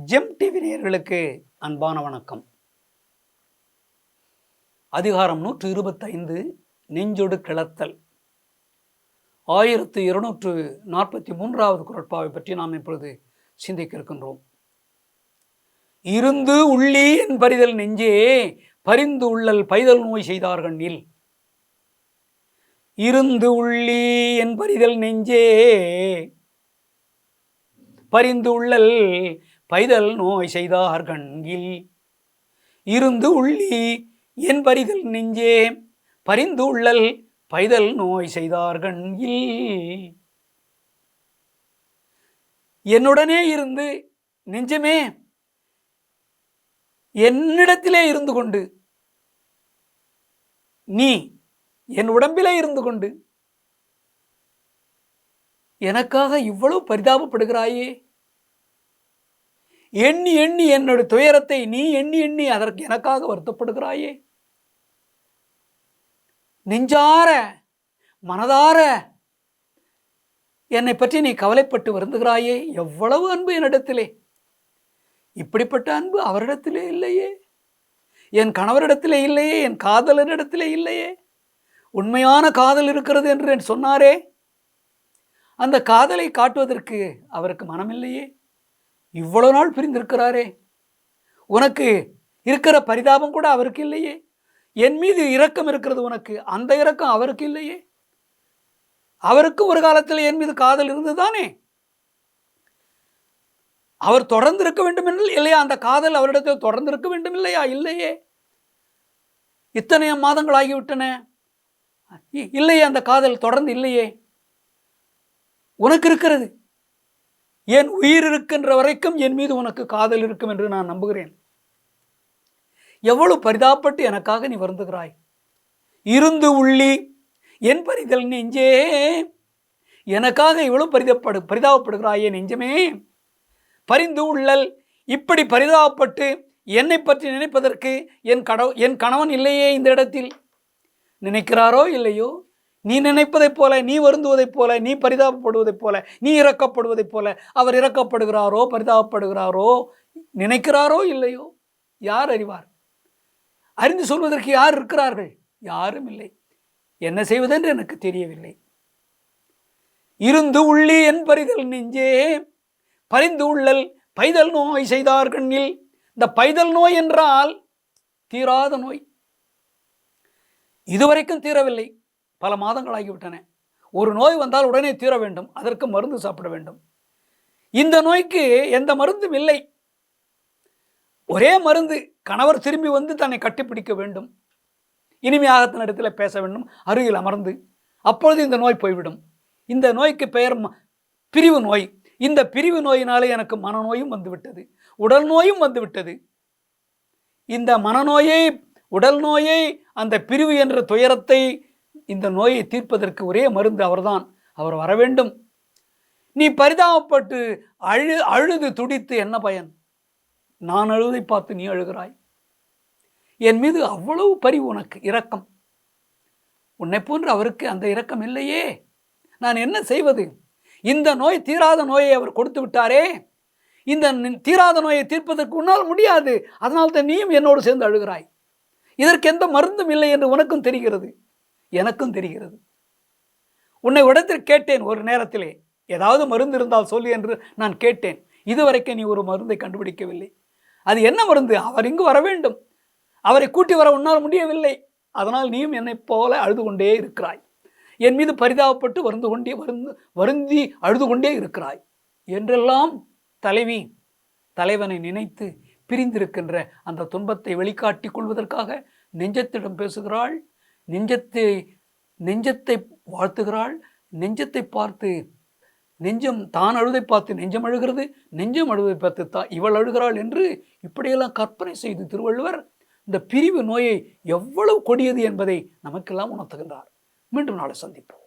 GeM TV நேயர்களுக்கு அன்பான வணக்கம். அதிகாரம் 125 நெஞ்சொடு கிளத்தல். 1243வது குறட்பாவை பற்றி நாம் இப்பொழுது சிந்திக்க இருக்கின்றோம். இருந்து உள்ளி என் பரிதல் நெஞ்சே பரிந்து உள்ளல் பைதல் நோய் செய்தார்கண்ணில். இருந்து உள்ளி என் பரிதல் நெஞ்சே பரிந்து உள்ளல் பைதல் நோய் செய்தார் கண்கில். இருந்து உள்ளி என் பரிதல் நெஞ்சே பரிந்து உள்ளல் பைதல் நோய் செய்தார் கண்கில். என்னுடனே இருந்து நெஞ்சமே என்னிடத்திலே இருந்து கொண்டு, நீ என் உடம்பிலே இருந்து கொண்டு எனக்காக இவ்வளவு பரிதாபப்படுகிறாயே. எண்ணி எண்ணி என்னுடைய துயரத்தை நீ எண்ணி எண்ணி அதற்கு எனக்காக வருத்தப்படுகிறாயே. நெஞ்சார மனதார என்னை பற்றி நீ கவலைப்பட்டு வருந்துகிறாயே. எவ்வளவு அன்பு என்னிடத்திலே! இப்படிப்பட்ட அன்பு அவரிடத்திலே இல்லையே, என் கணவரிடத்திலே இல்லையே, என் காதலரிடத்திலே இல்லையே. உண்மையான காதல் இருக்கிறது என்று சொன்னாரே, அந்த காதலை காட்டுவதற்கு அவருக்கு மனமில்லையே. இவ்வளவு நாள் பிரிந்திருக்கிறாரே, உனக்கு இருக்கிற பரிதாபம் கூட அவருக்கு இல்லையே. என் மீது இரக்கம் இருக்கிறது உனக்கு, அந்த இரக்கம் அவருக்கு இல்லையே. அவருக்கு ஒரு காலத்தில் என் மீது காதல் இருந்துதானே, அவர் தொடர்ந்து இருக்க வேண்டும் இல்லையா? அந்த காதல் அவரிடத்தில் தொடர்ந்து இருக்க வேண்டும் இல்லையா? இல்லையே. இத்தனை மாதங்கள் ஆகிவிட்டன, இல்லையே, அந்த காதல் தொடர்ந்து இல்லையே. உனக்கு இருக்கிறது, என் உயிர் இருக்கின்ற வரைக்கும் என் மீது உனக்கு காதல் இருக்கும் என்று நான் நம்புகிறேன். எவ்வளவு பரிதாபப்பட்டு எனக்காக நீ வருந்துகிறாய். இருந்து உள்ளி என் பரிதல் நெஞ்சே, எனக்காக இவ்வளவு பரிதாபப்படுகிறாயே நெஞ்சமே. பரிந்து உள்ளல், இப்படி பரிதாபப்பட்டு என்னை பற்றி நினைப்பதற்கு என் கணவன் இல்லையே இந்த இடத்தில். நினைக்கிறாரோ இல்லையோ, நீ நினைப்பதைப் போல, நீ வருந்துவதைப் போல, நீ பரிதாபப்படுவதைப் போல, நீ இரக்கப்படுவதைப் போல அவர் இரக்கப்படுகிறாரோ பரிதாபப்படுகிறாரோ, நினைக்கிறாரோ இல்லையோ, யார் அறிவார்? அறிந்து சொல்வதற்கு யார் இருக்கிறார்கள்? யாரும் இல்லை. என்ன செய்வதென்று எனக்கு தெரியவில்லை. இருந்து உள்ளி என் பரிதல் நெஞ்சே பரிந்து உள்ளல் பைதல் நோய் செய்தார் கண்ணில். இந்த பைதல் நோய் என்றால் தீராத நோய். இதுவரைக்கும் தீரவில்லை, பல மாதங்கள் ஆகிவிட்டன. ஒரு நோய் வந்தால் உடனே தீர வேண்டும், அதற்கு மருந்து சாப்பிட வேண்டும். இந்த நோய்க்கு எந்த மருந்தும் இல்லை. ஒரே மருந்து, கணவர் திரும்பி வந்து தன்னை கட்டிப்பிடிக்க வேண்டும், இனிமையாக தன்னிடத்தில் பேச வேண்டும், அருகில் அமர்ந்து, அப்பொழுது இந்த நோய் போய்விடும். இந்த நோய்க்கு பெயர் பிரிவு நோய். இந்த பிரிவு நோயினாலே எனக்கு மனநோயும் வந்துவிட்டது, உடல் நோயும் வந்துவிட்டது. இந்த மனநோயை, உடல் நோயை, அந்த பிரிவு என்ற துயரத்தை, இந்த நோயை தீர்ப்பதற்கு ஒரே மருந்து அவர்தான். அவர் வர வேண்டும். நீ பரிதாபப்பட்டு அழுது துடித்து என்ன பயன்? நான் அழுதை பார்த்து நீ அழுகிறாய். என் மீது அவ்வளவு பரிவு உனக்கு, இரக்கம். உன்னை போன்று அவருக்கு அந்த இரக்கம் இல்லையே. நான் என்ன செய்வது? இந்த நோய் தீராத நோயை அவர் கொடுத்து விட்டாரே. இந்த தீராத நோயை தீர்ப்பதற்கு உன்னால் முடியாது. அதனால்தான் நீயும் என்னோடு சேர்ந்து அழுகிறாய். இதற்கு எந்த மருந்தும் இல்லை என்று உனக்கும் தெரிகிறது, எனக்கும் தெரிகிறது. உன்னை இடத்தில் கேட்டேன் ஒரு நேரத்திலே, ஏதாவது மருந்து இருந்தால் சொல்லு என்று நான் கேட்டேன். இதுவரைக்கும் நீ ஒரு மருந்தை கண்டுபிடிக்கவில்லை. அது என்ன மருந்து? அவர் இங்கு வர வேண்டும். அவரை கூட்டி வர உன்னால் முடியவில்லை. அதனால் நீயும் என்னை போல அழுது கொண்டே இருக்கிறாய். என் மீது பரிதாபப்பட்டு வருந்தி அழுது கொண்டே இருக்கிறாய் என்றெல்லாம் தலைவி தலைவனை நினைத்து பிரிந்திருக்கின்ற அந்த துன்பத்தை வெளிக்காட்டி கொள்வதற்காக நெஞ்சத்திடம் பேசுகிறாள். நெஞ்சத்தை வாழ்த்துகிறாள். நெஞ்சத்தை பார்த்து, நெஞ்சம் தான் அழுதை பார்த்து நெஞ்சம் அழுகிறது, நெஞ்சம் அழுதை பார்த்து இவள் அழுகிறாள் என்று இப்படியெல்லாம் கற்பனை செய்து திருவள்ளுவர் இந்த பிரிவு நோயை எவ்வளவு கொடியது என்பதை நமக்கெல்லாம் உணர்த்துகின்றார். மீண்டும் நாளை சந்திப்போம்.